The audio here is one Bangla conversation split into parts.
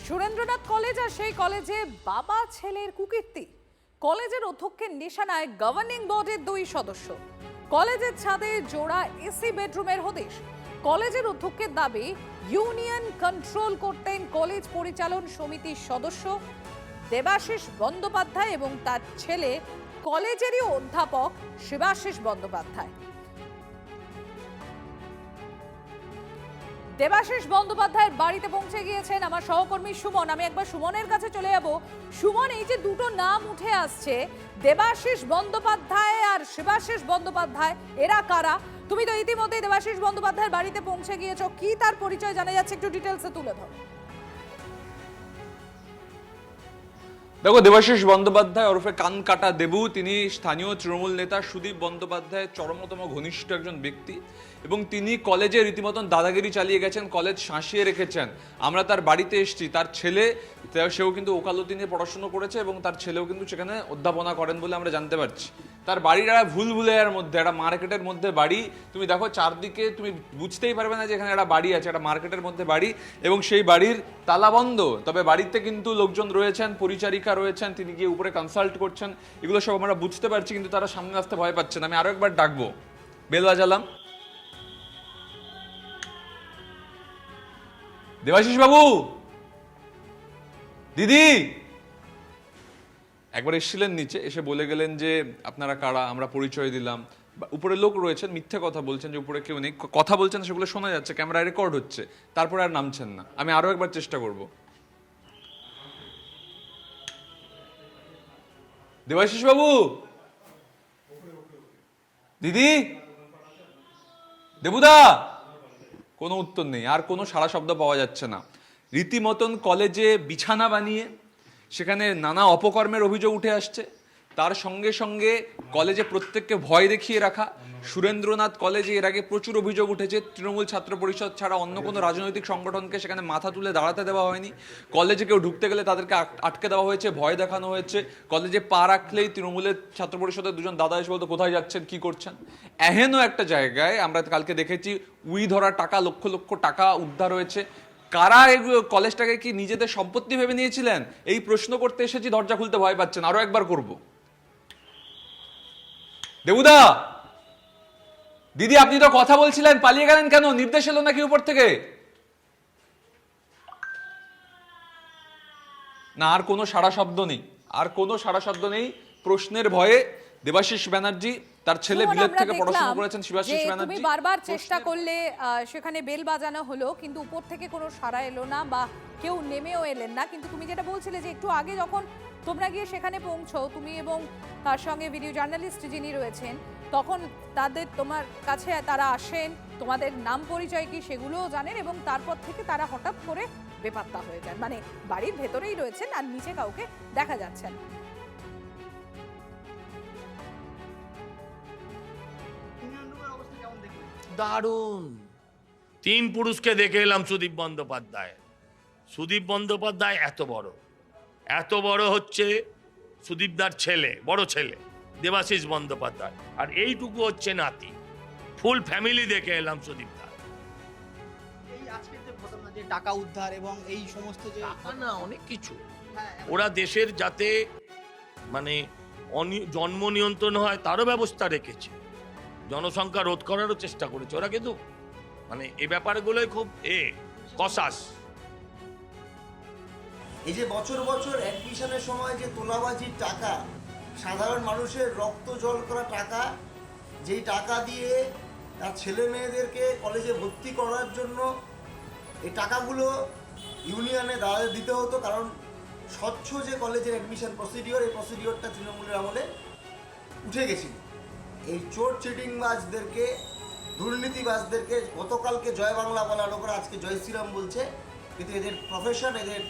সুরেন্দ্রনাথ কলেজ আর সেই কলেজে বাবা ছেলের কুকীর্তি। কলেজের অধ্যক্ষের নিশানায় গভর্নিং বোর্ডের 2 সদস্য। কলেজের ছাদে জোড়া এসি বেডরুমের হদিশ। কলেজের অধ্যক্ষের দাবি ইউনিয়ন কন্ট্রোল করতেন কলেজ পরিচালন সমিতির সদস্য দেবাশিস বন্দ্যোপাধ্যায় এবং তার ছেলে কলেজেরই অধ্যাপক শিবাশিস বন্দ্যোপাধ্যায়। দেবাশিস বন্দ্যোপাধ্যায়ের বাড়িতে পৌঁছে গিয়েছেন আমার সহকর্মী সুমন। আমি একবার সুমনের কাছে চলে যাব। সুমন, এই যে দুটো নাম উঠে আসছে, দেবাশিস বন্দ্যোপাধ্যায় আর শিবাশিস বন্দ্যোপাধ্যায়, এরা কারা? তুমি তো ইতিমধ্যেই দেবাশিস বন্দ্যোপাধ্যায়ের বাড়িতে পৌঁছে গিয়েছো, কি তার পরিচয় জানা যাচ্ছে একটু ডিটেলসে তুলে ধরো। দেখো, দেবাশিস বন্দ্যোপাধ্যায় ওরফে কান কাটা দেবু, তিনি স্থানীয় তৃণমূল নেতা সুদীপ বন্দ্যোপাধ্যায়ের চরমতম ঘনিষ্ঠ একজন ব্যক্তি এবং তিনি কলেজে রীতিমতন দাদাগিরি চালিয়ে গেছেন, কলেজ শাসিয়ে রেখেছেন। আমরা তার বাড়িতে এসেছি, তার ছেলে, সেও কিন্তু ওকালতি নিয়ে পড়াশুনো করেছে এবং তার ছেলেও কিন্তু সেখানে অধ্যাপনা করেন বলে আমরা জানতে পারছি। তার বাড়ির একটা ভুলভুলাইয়ার মধ্যে, একটা মার্কেটের মধ্যে বাড়ি। তুমি দেখো চারদিকে, তুমি বুঝতেই পারবে না যে এখানে একটা বাড়ি আছে, একটা মার্কেটের মধ্যে বাড়ি এবং সেই বাড়ির তালা বন্ধ। তবে বাড়িতে কিন্তু লোকজন রয়েছেন, পরিচারিকা রয়েছেন, তিনি গিয়ে উপরে কনসাল্ট করছেন। এগুলো সব আমরা বুঝতে পারছি, কিন্তু তারা সামনে আসতে ভয় পাচ্ছেন। আমি আরো একবার ডাকবো, বেল বাজালাম। দেবাশিস বাবু, দিদি একবার এসেছিলেন নিচে, এসে বলে গেলেন যে আপনারা কারা, আমরা পরিচয় দিলাম। উপরে লোক রয়েছেন, মিথ্যে কথা বলছেন যে উপরে কেউ নেই, কথা বলছেন সেগুলো শোনা যাচ্ছে, ক্যামেরা রেকর্ড হচ্ছে, তারপরে আর নামছেন না। আমি আরো একবার চেষ্টা করব। দেবাশিস বাবু, দিদি, দেবুদা, কোনো উত্তর নেই, আর কোনো সাড়া শব্দ পাওয়া যাচ্ছে না। রীতিমতন কলেজে বিছানা বানিয়ে সেখানে নানা অপকর্মের অভিযোগ উঠে আসছে। তার সঙ্গে সঙ্গে কলেজে প্রত্যেককে ভয় দেখিয়ে রাখা। সুরেন্দ্রনাথ কলেজে এর আগে প্রচুর অভিযোগ উঠেছে, তৃণমূল ছাত্র পরিষদ ছাড়া অন্য কোনো রাজনৈতিক সংগঠনকে সেখানে মাথা তুলে দাঁড়াতে দেওয়া হয়নি। কলেজে কেউ ঢুকতে গেলে তাদেরকে আটকে দেওয়া হয়েছে, ভয় দেখানো হয়েছে। কলেজে পা রাখলেই তৃণমূলের ছাত্র পরিষদের 2জন দাদা এসে বলতো কোথায় যাচ্ছেন, কি করছেন। এহেনও একটা জায়গায় আমরা কালকে দেখেছি উই ধরা টাকা, লক্ষ লক্ষ টাকা উদ্ধার হয়েছে। কারা কলেজটাকে কি নিজেদের সম্পত্তি ভেবে নিয়েছিলেন? এই প্রশ্ন করতে এসেছি, দরজা খুলতে ভয় পাচ্ছেন। আরো একবার করব। দেবুদা, দিদি, আপনি তো কথা বলছিলেন, পালিয়ে গেলেন কেন? নির্দেশ এলো নাকি উপর থেকে? না, আর কোনো সাড়া শব্দ নেই, আর কোনো সাড়া শব্দ নেই। প্রশ্নের ভয়ে দেবাশিস ব্যানার্জি, তার ছেলে বিলেত থেকে পড়াশোনা করেছেন শিবাশিস ব্যানার্জি, তুমি বারবার চেষ্টা করলে, সেখানে বেল বাজানো হলো, কিন্তু উপর থেকে কোনো সাড়া এলো না বা কেউ নেমেও এলেন না। কিন্তু তুমি যেটা বলছিলে যে একটু আগে যখন তোমরা গিয়ে সেখানে পৌঁছো, তুমি এবং তার সঙ্গে ভিডিও জার্নালিস্ট যিনি রয়েছেন, তখন তোমার কাছে তারা আসেন, তোমাদের নাম পরিচয় কি সেগুলোও জানেন এবং তারপর থেকে তারা হঠাৎ করে বেপাত্তা হয়ে যান। মানে বাড়ির ভেতরেই রয়েছেন আর নিচে কাউকে দেখা যাচ্ছে না। দারুণ। 3 পুরুষকে দেখে এলাম সুদীপ বন্দ্যোপাধ্যায়। সুদীপ বন্দ্যোপাধ্যায় এত বড় হচ্ছে সুদীপদার ছেলে, বড় ছেলে দেবাশিস বন্দ্যোপাধ্যায়, আর এইটুকু হচ্ছে নাতি। ফুল ফ্যামিলি দেখে এলাম সুদীপদার। এই আজকের যে ঘটনা, যে টাকা উদ্ধার এবং এই সমস্ত যে না, অনেক কিছু ওরা দেশের যাতে মানে জন্ম নিয়ন্ত্রণ হয় তারও ব্যবস্থা রেখেছে, জনসংখ্যা রোধ করারও চেষ্টা করেছে ওরা, কিন্তু মানে এই ব্যাপারগুলোই খুব কসাস। এই যে বছর বছর অ্যাডমিশনের সময় যে তোলাবাজির টাকা, সাধারণ মানুষের রক্ত জল করা টাকা, যেই টাকা দিয়ে তার ছেলে মেয়েদেরকে কলেজে ভর্তি করার জন্য এই টাকাগুলো ইউনিয়নে দাঁড়াতে দিতে হতো, কারণ স্বচ্ছ যে কলেজের অ্যাডমিশন প্রসিডিওর, এই প্রসিডিওরটা তৃণমূলের আমলে উঠে গেছিল। এই চোর চিটিংবাজদেরকে, দুর্নীতিবাজদেরকে গতকালকে জয় বাংলা বলা লোকরা আজকে জয় শ্রীরাম বলছে, কিন্তু এদের প্রফেশন, এদের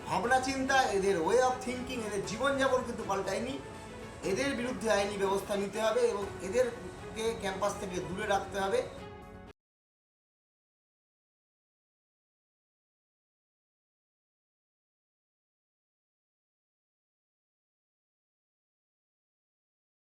ভাবনা চিন্তা, এদের ওয়ে অফ থিঙ্কিং, এদের জীবনযাপন কিন্তু পাল্টায়নি। এদের বিরুদ্ধে আইনি ব্যবস্থা নিতে হবে এবং এদেরকে ক্যাম্পাস থেকে দূরে রাখতে হবে।